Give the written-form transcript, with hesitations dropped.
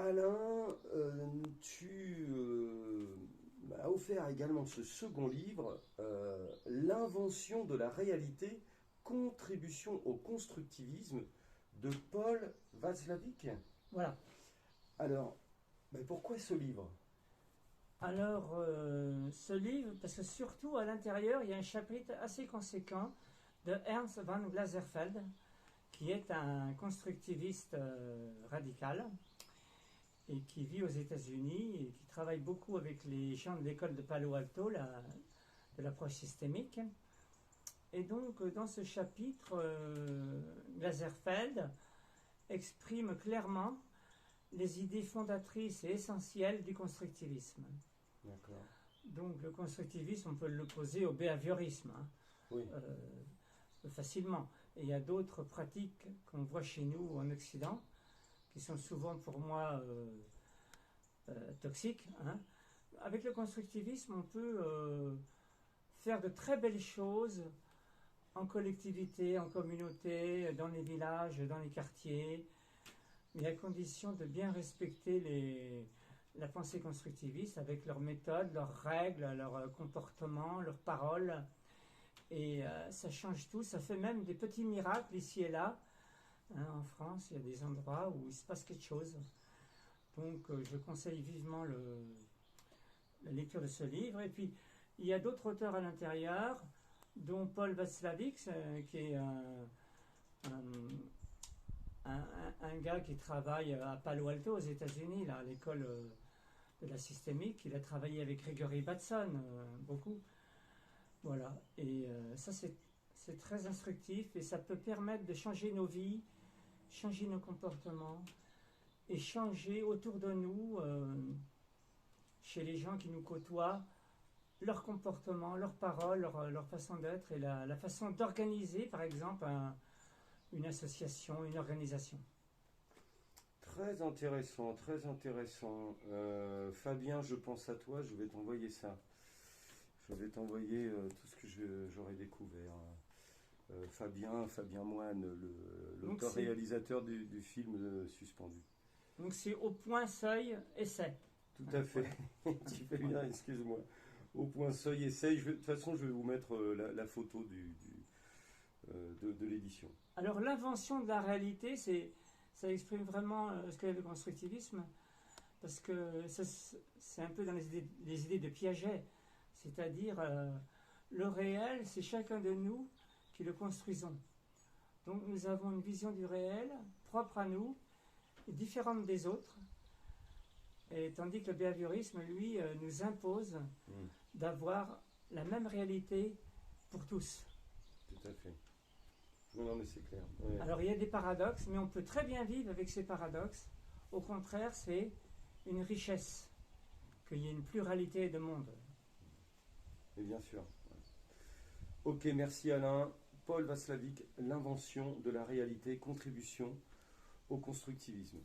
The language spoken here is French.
Alain, tu m'as offert également ce second livre, L'invention de la réalité, contribution au constructivisme de Paul Václavic. Voilà. Alors, pourquoi ce livre? Alors, ce livre, parce que surtout à l'intérieur, il y a un chapitre assez conséquent de Ernst van Glaserfeld, qui est un constructiviste radical et qui vit aux États-Unis et qui travaille beaucoup avec les gens de l'école de Palo Alto, de l'approche systémique. Et donc, dans ce chapitre, Glaserfeld exprime clairement les idées fondatrices et essentielles du constructivisme. D'accord. Donc le constructivisme, on peut l'opposer au behaviorisme, Oui. Facilement. Et il y a d'autres pratiques qu'on voit chez nous en Occident, qui sont souvent pour moi toxiques. Avec le constructivisme, on peut faire de très belles choses en collectivité, en communauté, dans les villages, dans les quartiers, mais à condition de bien respecter la pensée constructiviste avec leurs méthodes, leurs règles, leurs comportements, leurs paroles. Et ça change tout, ça fait même des petits miracles ici et là. En France, il y a des endroits où il se passe quelque chose. Donc je conseille vivement la lecture de ce livre. Et puis, il y a d'autres auteurs à l'intérieur, dont Paul Václavic, qui est un gars qui travaille à Palo Alto aux États-Unis, là, à l'école de la systémique. Il a travaillé avec Gregory Bateson beaucoup. Voilà. Et ça, c'est très instructif et ça peut permettre de changer nos vies, changer nos comportements et changer autour de nous, chez les gens qui nous côtoient, leur comportement, leurs paroles, leur façon d'être et la façon d'organiser, par exemple, une association, une organisation. Très intéressant, très intéressant. Fabien, je pense à toi, je vais t'envoyer ça. Je vais t'envoyer tout ce que j'aurais découvert. Fabien Moine, l'auteur-réalisateur du film Suspendu. Donc c'est Au point, seuil, essai. Tout à fait. Tu fais bien, excuse-moi. Au point, seuil, essai. De toute façon, je vais vous mettre la photo de l'édition. Alors l'invention de la réalité, ça exprime vraiment ce qu'est le constructivisme, parce que c'est un peu dans les idées de Piaget, c'est-à-dire le réel, c'est chacun de nous qui le construisons. Donc nous avons une vision du réel propre à nous, et différente des autres, et tandis que le behaviorisme, lui, nous impose d'avoir la même réalité pour tous. Tout à fait. Non, mais c'est clair. Ouais. Alors il y a des paradoxes, mais on peut très bien vivre avec ces paradoxes. Au contraire, c'est une richesse, qu'il y ait une pluralité de mondes. Et bien sûr. Ouais. Ok, merci Alain. Paul Václavic, L'invention de la réalité, contribution au constructivisme.